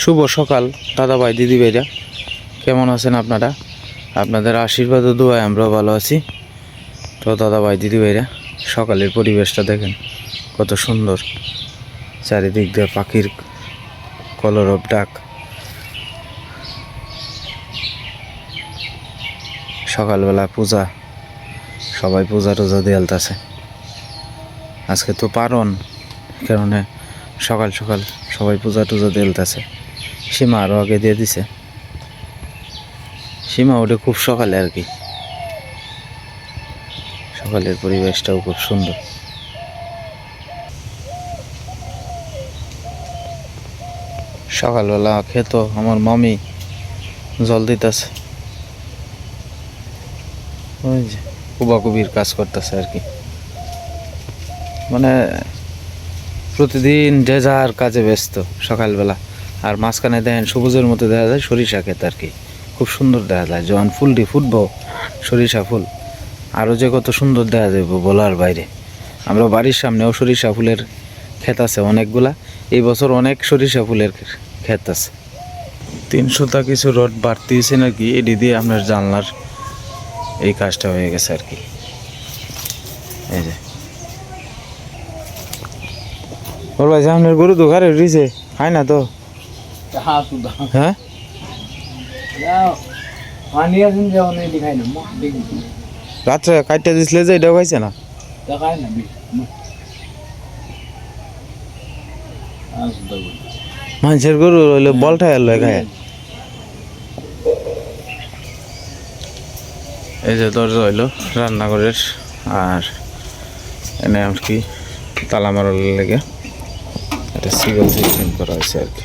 শুভ সকাল দাদা ভাই দিদি ভাইরা, কেমন আছেন আপনারা? আপনাদের আশীর্বাদ ও দোয়ায় আমরাও ভালো আছি। তো দাদা ভাই দিদি ভাইরা, সকালের পরিবেশটা দেখেন কত সুন্দর, চারিদিক দিয়ে পাখির কলরব ডাক। সকালবেলা পূজা, সবাই পূজা টুজা দিয়ে আলতাছে। আজকে তো পারণ, কারণে সকাল সকাল সবাই পূজা টুজা দিয়ে আলতাছে। সীমা আরও আগে দিয়ে দিছে, সীমা ওটা খুব সকালে আর কি। সকালের পরিবেশটাও খুব সুন্দর। সকালবেলা খেত আমার মামি জল দিতেছে, ওই যে কুবাকুবির কাজ করতেছে আর কি। মানে প্রতিদিন যে যার কাজে ব্যস্ত সকালবেলা। আর মাঝখানে দেখেন সবুজের মতো দেখা যায় সরিষা ক্ষেত আর কি, খুব সুন্দর দেখা যায়। যখন ফুলটি ফুটবো সরিষা ফুল, আরও যে কত সুন্দর দেখা যাবে বলার বাইরে। আমরা বাড়ির সামনেও সরিষা ফুলের ক্ষেত আছে অনেকগুলা। এই বছর অনেক সরিষা ফুলের ক্ষেত আছে। 300টা কিছু রড বাড়তি হয়েছে নাকি, এটি দিয়ে আপনার জানলার এই কাজটা হয়ে গেছে আর কি। এই যে ওর ভাই সামনের গরু তো ঘরে উঠেছে, খায় না তো? হ্যাঁ রাত্রে কাটতে দিছিলে যে এটাও খাইছে না? মানুষের গরু হইলে বলটা এলো খায়। এই যে দরজা হইলো রান্নাঘরের, আর এনে আর কি তালা মারার লেগে একটা সিগল সিস্টেম করা হয়েছে আর কি।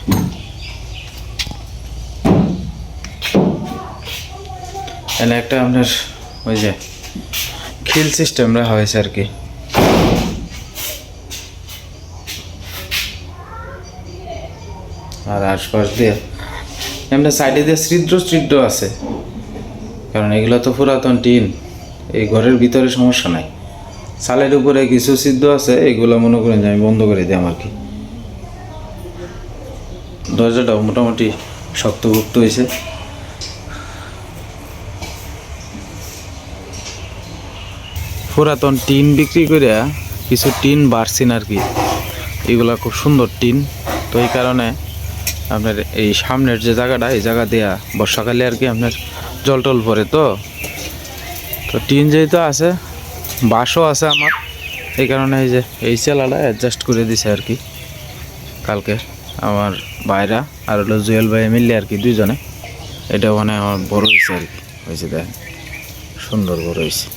এনে একটা আপনার ওই যে খিল সিস্টেম রাখা হয়েছে আর কি। আর আশপাশ দিয়ে এমনি সাইডে দিয়ে ছিদ্র আছে, কারণ এগুলো তো পুরাতন টিন, এই ঘরের ভিতরে সমস্যা নাই। চালের উপরে কিছু ছিদ্র আছে, এগুলো মনে করেন যে আমি বন্ধ করে দিই আর কি। দরজাটাও মোটামুটি শক্তভুক্ত হয়েছে। পুরাতন টিন বিক্রি করে কিছু টিন বাড়ছেন আর কি। এগুলা খুব সুন্দর টিন, তো এই কারণে আপনার এই সামনের যে জায়গাটা, এই জায়গা দেয়া বর্ষাকালে আর কি আপনার জল টল পরে। তো টিন যেহেতু আছে, বাঁশও আছে আমার, এই কারণে এই যে এই চেলাটা অ্যাডজাস্ট করে দিছে আর কি কালকে আমার ভাইরা আর হলো জুয়েল ভাই মিললে আর কি, দুইজনে। এটা মানে আমার বড় হয়েছে আর কি, হয়েছে দেখেন সুন্দর বড় হয়েছে।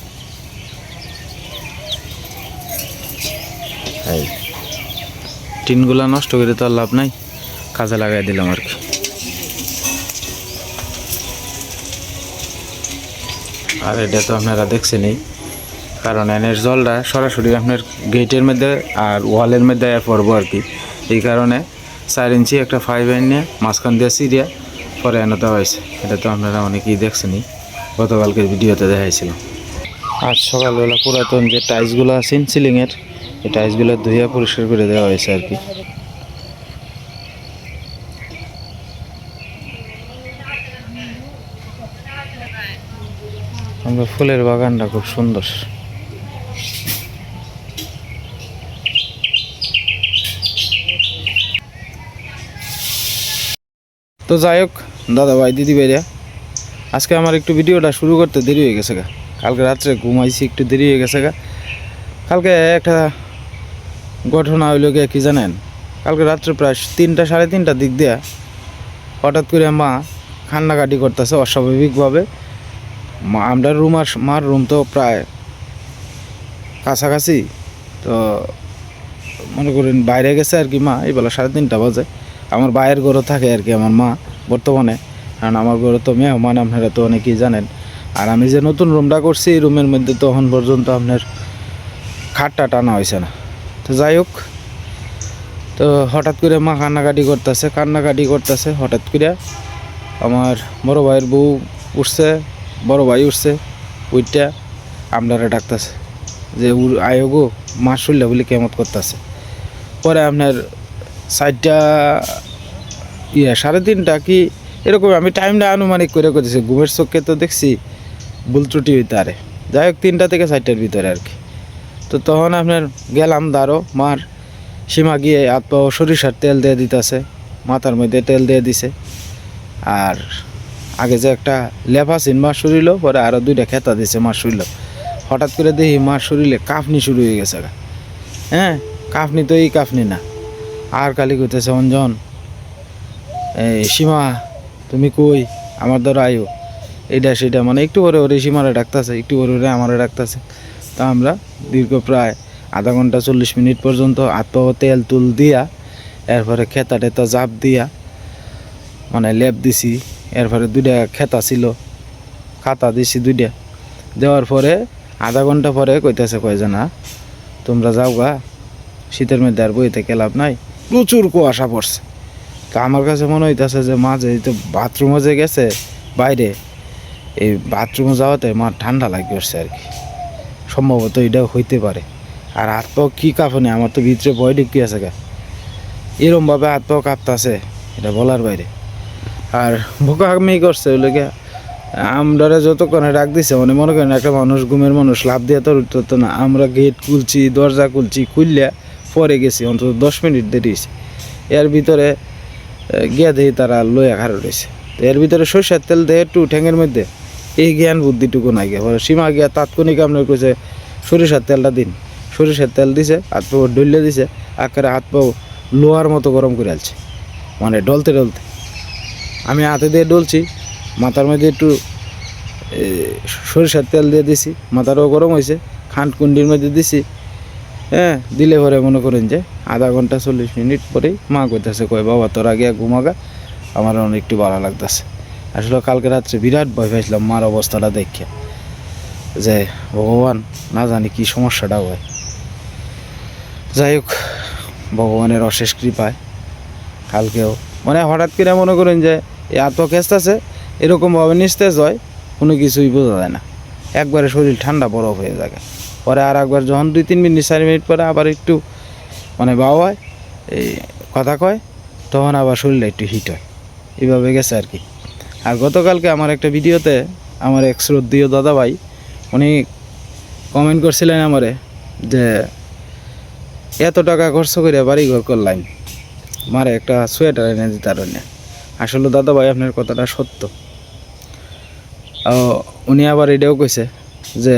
এই টিনগুলা নষ্ট করে তো আর লাভ নাই, কাজে লাগাই দিলাম আর কি। আর এটা তো আপনারা দেখছেনই, কারণ এনের জলটা সরাসরি আপনার গেটের মধ্যে আর ওয়ালের মধ্যে পড়বো আর কি। এই কারণে 4 ইঞ্চি একটা 5 নিয়ে মাঝখান দিয়ে সিরিয়া পরে এনে দেওয়া হয়েছে। এটা তো আপনারা অনেকেই দেখছেনই, গতকালকের ভিডিওতে দেখাইছিলাম। আজ সকালবেলা পুরাতন যে টাইলসগুলো আছেন সিলিংয়ের, এই টাইলসগুলো ধুইয়া পরিষ্কার করে দেওয়া হয়েছে আর কি। আমরা ফুলের বাগানটা খুব সুন্দর। তো যাই হোক দাদা ভাই দিদি ভাইরা, আজকে আমার একটু ভিডিওটা শুরু করতে দেরি হয়ে গেছে গা। কালকে রাত্রে ঘুমাইছি, একটু দেরি হয়ে গেছে গা। কালকে একটা ঘটনা হইল গিয়ে কি জানেন, কালকে রাত্রে প্রায় 3টা সাড়ে 3টার দিক দিয়ে হঠাৎ করে মা কান্নাকাটি করতেছে অস্বাভাবিকভাবে। আমরা রুম আর মার রুম তো প্রায় কাছাকাছি, তো মনে করেন বাইরে গেছে আর কি মা। এই বেলা 3:30 বাজে। আমার বাইরের ঘরে থাকে আর কি আমার মা বর্তমানে, কারণ আমার ঘরে তো মেহমান আপনারা তো অনেকেই জানেন। আর আমি যে নতুন রুমটা করছি, এই রুমের মধ্যে তখন পর্যন্ত আপনার খাটটা টানা হয়েছে না। তো যাই হোক, তো হঠাৎ করে মা কান্নাকাটি করতেছে। হঠাৎ করে আমার বড় ভাইয়ের বউ উঠছে, বড় ভাই উঠছে, ওইটা আপনারা ডাকতেছে যে আয়ো গো, মা শুনলে বলে কেমত করতেছে। পরে আপনার 4টা 3:30 কি এরকম, আমি টাইমটা আনুমানিক করে করেছি, ঘুমের চোখে তো দেখছি ভুল ত্রুটি হইতে আরে, যাই হোক 3টা থেকে 4টার ভিতরে আর কি। তো তখন আপনার গেলাম দাঁড়ো মার সীমা গিয়ে হাত পা সরিষার তেল দিয়ে দিতেছে, মাথার মধ্যে তেল দিয়ে দিছে। আর আগে যে একটা লেফা সিন মার শরীরও, পরে আরও 2টা খেতা দিছে মার শরীর। হঠাৎ করে দেখি মার শরীরে কাঁপনি শুরু হয়ে গেছে। হ্যাঁ, কাঁপনি তো এই কাঁপনি না, আর কালি করতেছে অঞ্জন, এই সীমা তুমি কই, আমার ধরো আয়ো, এইটা সেটা, মানে একটু করে ওরে সীমারে ডাকতেছে, একটু করে ওরে আমারে ডাকতেছে। তা আমরা দীর্ঘ প্রায় আধা ঘন্টা 40 মিনিট পর্যন্ত হাত পা তেল তুল দিয়া, এরপরে খেতা টেতা জাপ দিয়া মানে লেপ দিছি। এরপরে 2টা খেতা ছিল, খাতা দিছি 2টা, দেওয়ার পরে আধা ঘন্টা পরে কইতেছে কয় যে না তোমরা যাও গা, শীতের মধ্যে আর বইতে লাভ নাই, প্রচুর কুয়াশা পড়ছে। তা আমার কাছে মনে হইতেছে যে মা যে তো বাথরুমে যে গেছে বাইরে, এই বাথরুমে যাওয়াতে মার ঠান্ডা লাগবে আসছে আর কি, সম্ভবত এটাও হইতে পারে। আর হাত পাও কী কাঁপনি, আমার তো ভিতরে ভয় ঢুকি আছে গা, এরমভাবে হাত পাও কাঁপতাছে এটা বলার বাইরে। আর বোকামি করছে ওই লোকে, আমরা যতক্ষণে ডাক দিছে মানে মনে করেন একটা মানুষ, ঘুমের মানুষ লাভ দিয়ে তো উঠতো না। আমরা গেট খুলছি, দরজা খুলছি, খুললে পরে গেছি, অন্তত 10 মিনিট দেরি হয়েছে। এর ভিতরে গিয়া দেখি তারা লইয়া খাড়া রয়েছে। তো এর ভিতরে সরষের তেল দেয় একটু ঠ্যাঙের মধ্যে, এই জ্ঞান বুদ্ধিটুকু নাই গিয়া। পরে সীমা গিয়া তাৎক্ষণিক আপনার কইছে সরিষার তেলটা দিন, সরিষার তেল দিছে, হাত পাও ডলে দিছে, আকারে হাত পাও লোহার মতো গরম করে আলছে, মানে ডলতে ডলতে। আমি হাতে দিয়ে ডলছি, মাথার মধ্যে একটু সরিষার তেল দিয়ে দিছি, মাথাটাও গরম হয়েছে, খান্ড কুন্ডির মধ্যে দিছি। হ্যাঁ, দিলে পরে মনে করেন যে আধা ঘন্টা 40 মিনিট পরেই মা কইতেছে কয় বাবা তোরা গিয়া ঘুমাগা, আমার অনেক একটু ভালো লাগতেছে। আসলে কালকে রাত্রে বিরাট ভয় পাইছিলাম মার অবস্থাটা দেখে, যে ভগবান না জানি কি সমস্যাটা হয়। যাই হোক, ভগবানের অশেষ কৃপায় কালকেও মানে হঠাৎ করে মনে করেন যে এত খেস্তাছে, এরকমভাবে নিস্তেজ হয়, কোনো কিছুই বোঝা যায় না, একবারে শরীর ঠান্ডা বরফ হয়ে যায়। পরে আর একবার যখন 2-3 মিনিট 4 মিনিট পরে আবার একটু মানে বাও হয়, এই কথা কয়, তখন আবার শরীরটা একটু হিট হয়, এইভাবে গেছে আর কি। আর গতকালকে আমার একটা ভিডিওতে আমার এক শ্রদ্ধেয় দাদা ভাই উনি কমেন্ট করছিলেন আমারে যে এত টাকা খরচ করে বাড়িঘর করলাম, মারে একটা সোয়েটার এনে দিতে পারেন। আসলে দাদা ভাই আপনার কথাটা সত্য। উনি আবার এটাও কইছে যে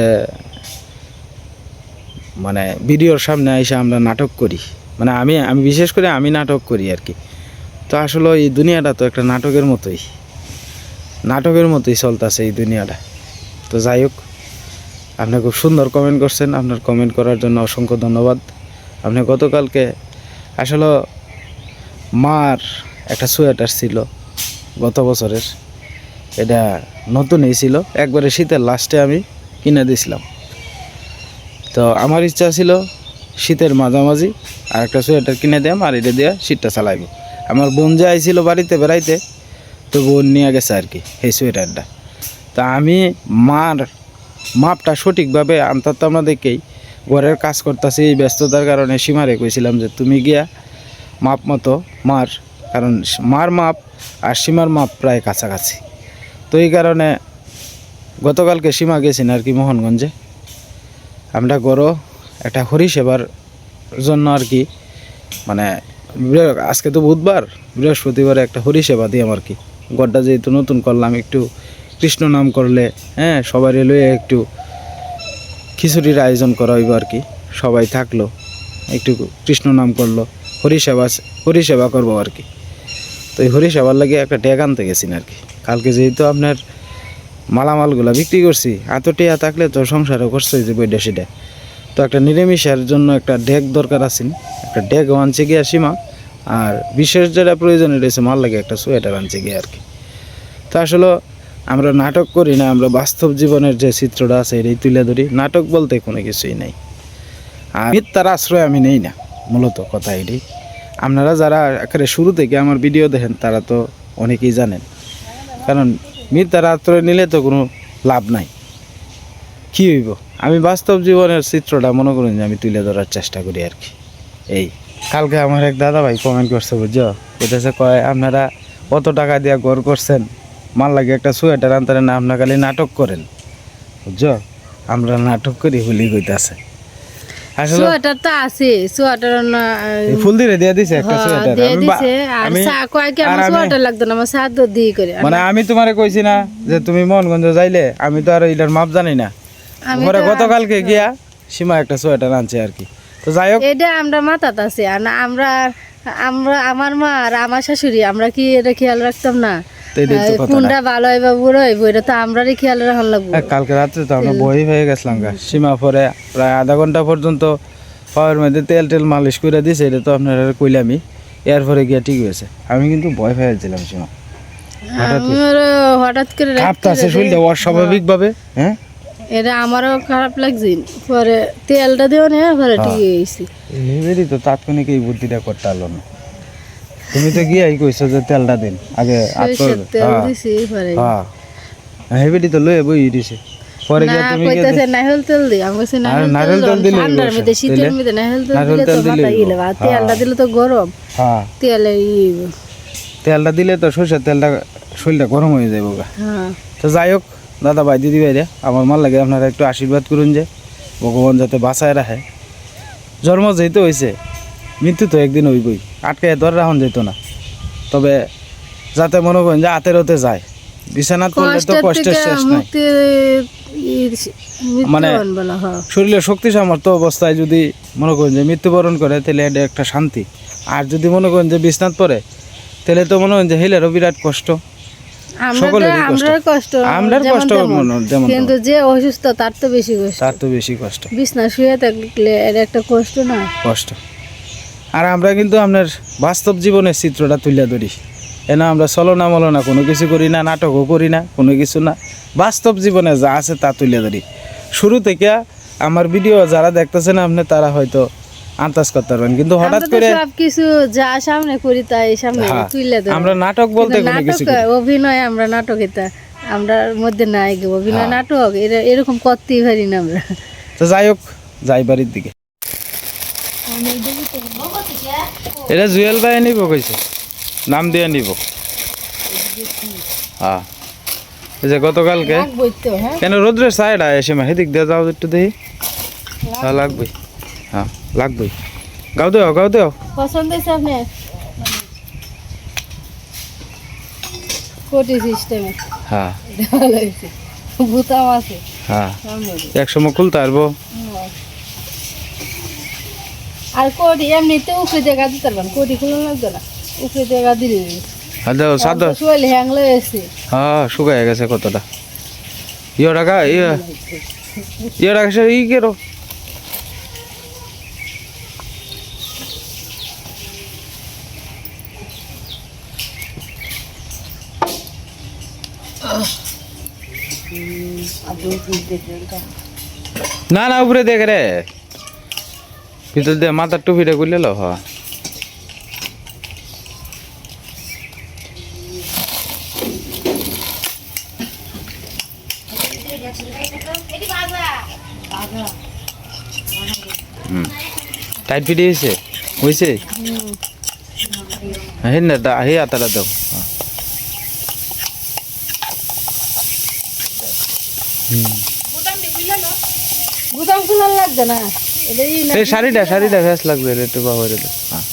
মানে ভিডিওর সামনে এসে আমরা নাটক করি, মানে আমি বিশেষ করে আমি নাটক করি আর কি। তো আসলে এই দুনিয়াটা তো একটা নাটকের মতোই চলতেছে এই দুনিয়াটা। তো যাই হোক, আপনি খুব সুন্দর কমেন্ট করছেন, আপনার কমেন্ট করার জন্য অসংখ্য ধন্যবাদ। আপনি গতকালকে আসলে মার একটা সোয়েটার ছিল গত বছরের, এটা নতুনই ছিল, একবারে শীতের লাস্টে আমি কিনে দিয়েছিলাম। তো আমার ইচ্ছা ছিল শীতের মাঝামাঝি আর একটা সোয়েটার কিনে দিলাম, আর এটা দিয়ে শীতটা চালাইব। আমার বোন যে আইছিল বাড়িতে বেড়াইতে, তো বোন নিয়ে গেছে আর কি এই সোয়েটারটা। তা আমি মার মাপটা সঠিকভাবে আনতাম না দেখেই ঘরের কাজ করতেছি, এই ব্যস্ততার কারণে সীমারে কইছিলাম যে তুমি গিয়া মাপ মতো মার, কারণ মার মাপ আর সীমার মাপ প্রায় কাছাকাছি। তো এই কারণে গতকালকে সীমা গেছেন আর কি মোহনগঞ্জে, আমরা গড় একটা হরিসেবার জন্য আর কি, মানে আজকে তো বুধবার, বৃহস্পতিবারে একটা হরিসেবা দিই আমার কি, গড়টা যেহেতু নতুন করলাম, একটু কৃষ্ণ নাম করলে হ্যাঁ সবাই লয়ে একটু খিচুড়ির আয়োজন করা হইব আর কি। সবাই থাকলো, একটু কৃষ্ণ নাম করলো, হরিসেবা করবো আর কি। তো এই হরিসেবার লাগে একটা ডেক আনতে গেছি আর কি। কালকে যেহেতু আপনার মালামালগুলো বিক্রি করছি, এত টিয়া থাকলে তো সংসারও করছে যে বইটা সেটা, তো একটা নিরামিষের জন্য একটা ডেক দরকার আছে, একটা ডেক আনছে গিয়া সীমা, আর বিশেষ যেটা প্রয়োজন রয়েছে মাল লাগে একটা সোয়েটার আনছে গিয়ে আর কি। তো আসলে আমরা নাটক করি না, আমরা বাস্তব জীবনের যে চিত্রটা আছে এটাই তুলে ধরি, নাটক বলতে কোনো কিছুই নাই। আর মিথ্যার আশ্রয় আমি নেই না, মূলত কথা এটাই। আপনারা যারা একেবারে শুরু থেকে আমার ভিডিও দেখেন তারা তো অনেকেই জানেন, কারণ মিথ্যার আশ্রয় নিলে তো কোনো লাভ নাই, কী হইব। আমি বাস্তব জীবনের চিত্রটা মনে করুন যে আমি তুলে ধরার চেষ্টা করি আর কি, এই কালকে আমার এক দাদা ভাই কমেন্ট করছে বুঝছো, কইতেছে কয় আপনারা কত টাকা দিয়া ঘর করছেন, মাল লাগে একটা সোয়েটার আনতারেন না, আপনারা খালি নাটক করেন বুঝছো। আমরা নাটক করি বলি কইতাছে। আসলে সোয়েটার তো আছে, সোয়েটার না এই ফুল দিয়ে দিয়া দিছে একটা সোয়েটার। দিয়ে দিছে। আর কয় কি আমার সোয়েটার লাগতো না, আমার সাদ দিয়ে করে। মানে আমি তোমারে কইছি না যে তুমি মোহনগঞ্জ যাইলে, আমি তো আর এটার মাপ জানি না। ঘরে গতকালকে গিয়া সীমা একটা সোয়েটার আনছে আর কি। তো যাই হোক, এটা আমরা মাথাত আছে। আর না আমরা আমরা আমার মা আর আমার শাশুড়ি আমরা কি এটা খেয়াল রাখতাম না? কোনটা ভালো হয় বা বুড়ো হইব এটা তো আমরারই খেয়াল রাখার লাগবে। কালকে রাত্রে তো আমরা বই হয়ে গেছিলাম গা। সীমা পরে প্রায় আধা ঘন্টা পর্যন্ত পাওয়ার মধ্যে তেল টেল মালিশ করে দিছে, এটা তো আপনারা কইলামই। এরপরে গিয়া ঠিক হয়েছে। আমি কিন্তু ভয় পেয়েছিলাম সীমা, হঠাৎ করে কাঁপতাছে শরীরটা অস্বাভাবিক ভাবে। হ্যাঁ, এটা আমারও খারাপ লাগছে। পরে তেলটা দিও না, পরে ঠিক হয়েছে। ডেলিভারি তো তাৎক্ষণিক এই বুদ্ধিটা করতে পারলো না। তুমি তো গিয়াই কইছো যে তেলটা দিন আগে। তেল দিছি পরে হেবিটি তো লয়ে বই দিছে। পরে গিয়া তুমি কইতাছে নারকেল তেল দি। আমি কইছি নারকেল তেল দিলে ঠান্ডার মধ্যে শীতের মধ্যে নারকেল তেল দিলে তো মাথা গিলে, আর তেলটা দিলে তো গরম। হ্যাঁ, তেলটা দিলে তো সরষের তেলটা শরীরটা গরম হয়ে যাবে গা। হ্যাঁ, তো যাই হোক দাদা ভাই দিদি ভাইরা, আমার মাল লাগে আপনারা একটু আশীর্বাদ করুন যে ভগবান যাতে বাঁচায় রাখে। জন্ম যেহেতু হয়েছে, মৃত্যু তো একদিন হইবই, আটকায় তো আর রাখুন যেত না। তবে যাতে মনে করেন যে হাতের হতে যায়, বিছানাত করলে তো কষ্টের শেষ নাই। মানে শরীরের শক্তি সামর্থ্য অবস্থায় যদি মনে করেন যে মৃত্যুবরণ করে, তাহলে এটা একটা শান্তি। আর যদি মনে করেন যে বিছনাত পড়ে, তাহলে তো মনে করেন যে হেলেরও বিরাট কষ্ট। কিন্তু যে অসুস্থ তার তো বেশি কষ্ট। বিছনা শুয়ে থাকলে এর একটা কষ্ট না, কষ্ট। আর আমরা কিন্তু আপনার বাস্তব জীবনের চিত্রটা তুলে ধরি। এনা আমরা চলনা মলনা কোনো কিছু করি না, নাটকও করি না, কোনো কিছু না। বাস্তব জীবনে যা আছে তা তুলে ধরি। শুরু থেকে আমার ভিডিও যারা দেখতেছেন আপনি, তারা হয়তো আন্দাজ করতে পারবেন, কিন্তু হঠাৎ করে সবকিছু যা সামনে করি তাই সামনে তুলে ধরি। আমরা নাটক বলতে কোনো কিছু করি, অভিনয় আমরা নাটক, এটা আমরার মধ্যে নাই গো অভিনয় নাটক এরকম করতেই পারি না আমরা। তো যাই হোক, যাই বাড়ির দিকে। এটা জুয়েল ভাই নিব কইছে, নাম দিয়ে নিব। হ্যাঁ, এই যে গতকালকে কেন রোদ্রের সাইড এসে হেদিক দিয়ে যাও একটু দেখি। হ্যাঁ লাগবে, হ্যাঁ লাগবে। গাও দেও, গাও দেও। পছন্দ হয়েছে আপনার কোটি সিস্টেমে? হ্যাঁ, ভালো হয়েছে। বুতাম আছে। হ্যাঁ, একসময় খুলতে পারবো। আর কোটি এমনিতে উপরে জায়গা দিতে পারবেন, কোটি খুলে লাগবে না, উপরে জায়গা দিলে। হ্যাঁ, শুকায় গেছে কতটা। ইয়ে টাকা ইয়ে টাকা ই কেরো। না না, উপরে দেখ রে, ভিতর দিয়ে মাথার টুপিটা করলে লো। হ্যাঁ, টাইট ফিট হয়েছে, হয়েছে। হ্যাঁ না, হে আতারা দাও। গুদাম খুলার লাগবে না, এই শাড়িটা ফ্যাস লাগবে একটু বাবা রে। হ্যাঁ,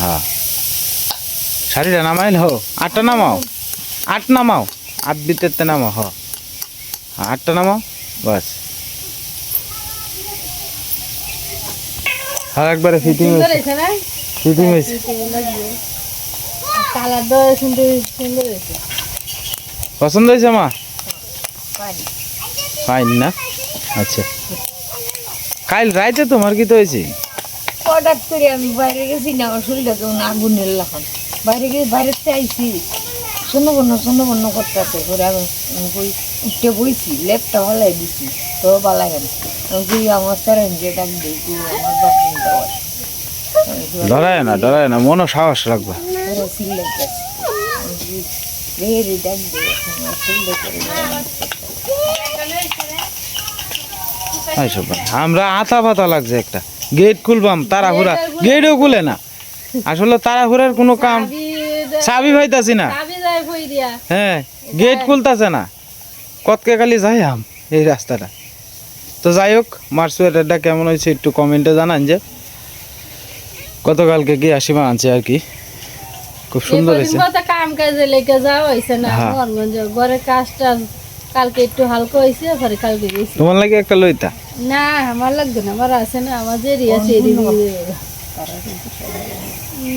হ্যাঁ, শাড়িটা নামাইল হো। আটটা নামাও, আট নামাও, আট ভিতরতে নামাও। হ, আটটা নামাও বাস। হ্যাঁ, একবারে ফিটিং হয়েছে, ফিটিং হয়েছে। পছন্দ হয়েছে মা? পাইনি না? আচ্ছা, কাল রাইতে তোমার কি তো হয়েছে? হঠাৎ করে আমি বাইরে গেছি না, আমার শরীরটা কেমন আগুনের লাগান। বাইরে গিয়ে বাইরেতে আইছি, শূন্য বন্য করতে আছে। করে আমি উঠতে বইছি, লেপটা হলাই দিছি, তো বালা গেল। আমি আমার স্যারেন যে ডাক দিই, আমার বাথরুম দেওয়ার ডরায় না, মনে সাহস রাখবা। এইসব বানায়। আমরা আতা পাতা লাগছে একটা গেট খুলবাম তাড়াহুড়া, গেটও খুলে না। আসলে তাড়াহুড়ার কোনো কাম, চাবি পাইতাছি না। হ্যাঁ, গেট খুলতাছে না, কতকে খালি যাই আম এই রাস্তাটা। তো যাই হোক, মার সোয়েটারটা কেমন হয়েছে একটু কমেন্টে জানান। যে গতকালকে কি আসিমা আনছে আর কি, খুব সুন্দর হয়েছে। কাম কাজে লেগে যাওয়া হয়েছে না, ঘরের কাজটা কালকে একটু হালকা হয়েছে, পরে কালকে গেছি। তোমার লাগে একটা লইতা? না, আমার লাগবে না, আমার আছে না, আমার দেরি আছে।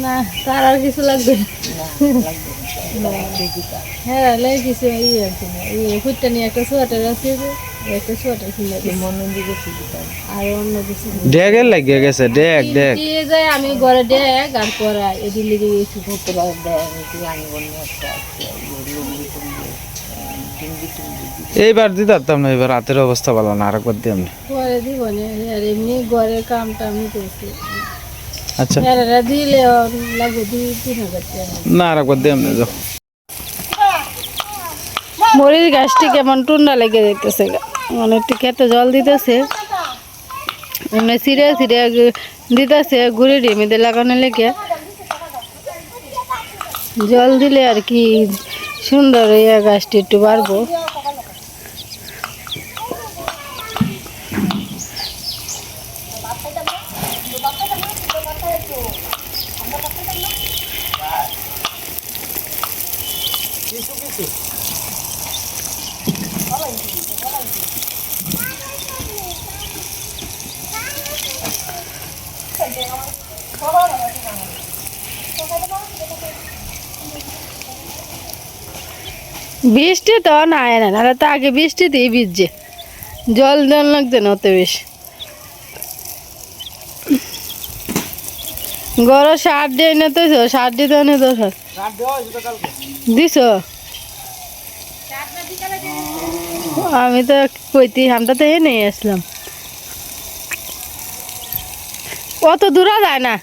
না, তার আর কিছু লাগবে না। হ্যাঁ, লাগে কিছু ইয়ে আছে না, ফুটটা নিয়ে একটা সোয়েটার আছে, একটা সোয়েটার কিনে আর অন্য কিছু ড্যাগের লাগিয়ে গেছে, ড্যাগ ড্যাগ দিয়ে যায়। আমি ঘরে ড্যাগ আর পরা এদিন লেগে গেছি। এইবার দিতে পারতাম না, এবার রাতের অবস্থা ভালো না, আরেকবার দিয়ে আমি পরে দিব না, আর এমনি ঘরের কামটা আমি করছি। আচ্ছা এরা দিলে লাগবে 2-3 হাজার টাকা। না, আরেকবার দিয়ে আমি যাও। মরিচ গাছটি কেমন টুন্ডা লেগে যেতেছে, মানে একটু খেতে জল দিতেছে, মানে ছিঁড়ে ছিঁড়ে দিতেছে ঘুরে ডিমিতে লাগানো লেগে। জল দিলে আর কি সুন্দর এই গাছটি একটু বাড়বো। বৃষ্টি তো না হয় না, নাহলে তো আগে বৃষ্টিতেই ভিজছে, জল জল লাগছে না অত বেশি। গরম সার দিয়ে না তো, সার দিতে না তো, দিছ? আমি তো কইতি, আমরা তো এ নিয়ে আসলাম, অত দূরা যায় না,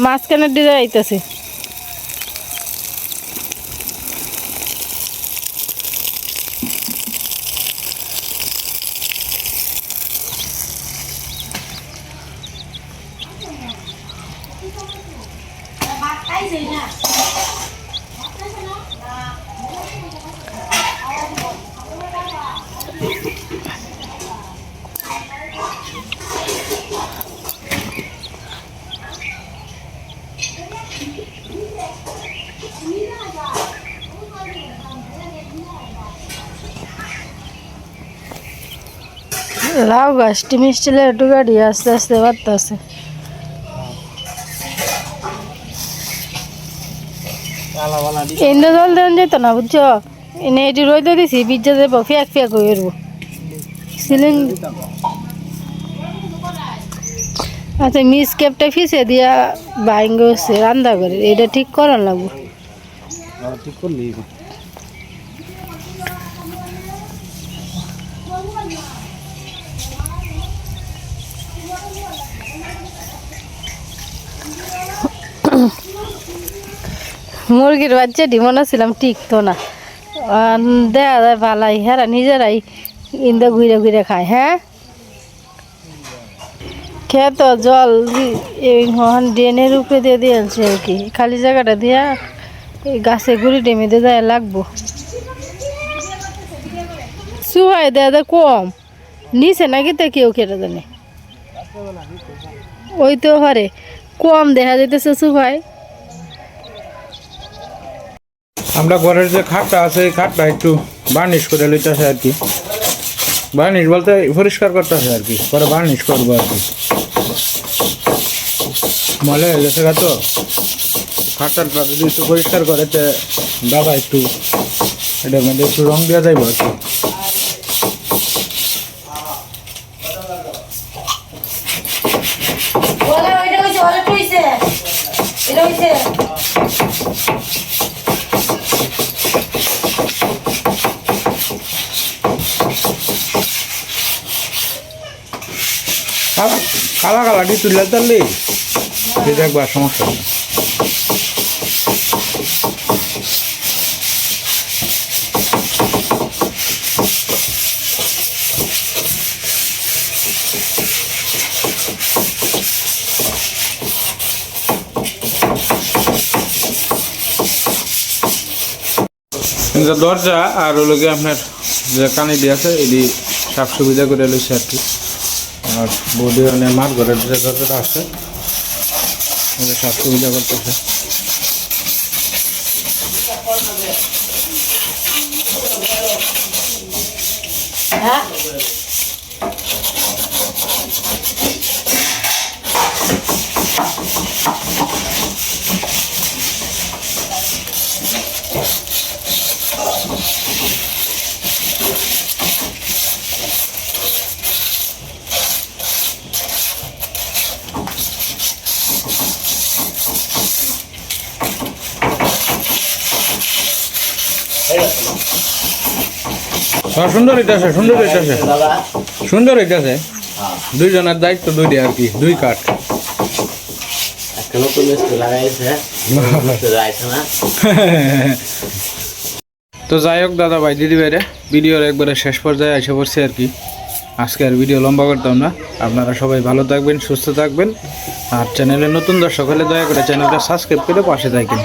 মাঝখানের দিকে আইতেছে। লাউ গাছটি মিষ্টি একটু গাড়ি আস্তে আস্তে বাড়তেছে। এনে জল দেন যেত না, বুঝছো? এনে এটি রইতে দিছি, বিজ্জা যাবো, ফেক ফেক হয়ে উঠবো সিলিং। আচ্ছা, মিস ক্যাপটা ফিসে দিয়া বাইঙ্গ হচ্ছে রান্না করে, এটা ঠিক করার লাগবো। ঠিক করলি মুরগির বাচ্চাটি মনে ছিলাম টিকতো না, দেয়া যায় ভালাই, হ্যাঁ নিজেরাই ইন্দা ঘুরে ঘুরে খায়। হ্যাঁ, খেত জল এই ড্রেনের উপরে দিয়ে দিয়েছে আর কি, খালি জায়গাটা দিয়া গাছে ঘুরি ডেমে দিয়ে যায় লাগবো। সুহাই দেয়া কম নিচে নাকি তো কেউ কেটে জানে, ওই তো হরে কম দেখা যাইতেছে সুহাই। আমরা ঘরের যে খাটটা আছে, এই খাটটা একটু বার্নিশ করে লইতেছে আর কি। বার্নিশ বলতে পরিষ্কার করতেছে আর কি, পরে বার্নিশ করবো আর কি। মলে হয়ে গেছে গা, তো খাটটা যদি একটু পরিষ্কার করে তো দাদা একটু এটার মধ্যে একটু রং দেওয়া যাইব আর কি। কালা কালাটি তুললে তাহলে দেখবা সমস্যা নেই। কিন্তু দরজা আর হলো গিয়ে আপনার যে কানে দিয়ে আছে এটি সাফ সুবিধা করে লইছে আর কি। আর বডি মানে মার ঘরের যে দরজাটা আছে ওটা সাফ সুবিধা করতেছে। সুন্দর হইতেছে, সুন্দর হইতেছে, সুন্দর হইতেছে। দুইজনের দায়িত্ব দুইটা আর কি, দুই কাঠ। তো যাই হোক দাদা ভাই দিদি ভাইরে ভিডিওর একবারে শেষ পর্যায়ে এসে পড়ছে আর কি। আজকে আর ভিডিও লম্বা করতাম না। আপনারা সবাই ভালো থাকবেন, সুস্থ থাকবেন। আর চ্যানেলে নতুন দর্শক হলে দয়া করে চ্যানেলটা সাবস্ক্রাইব করে পাশে থাকবেন।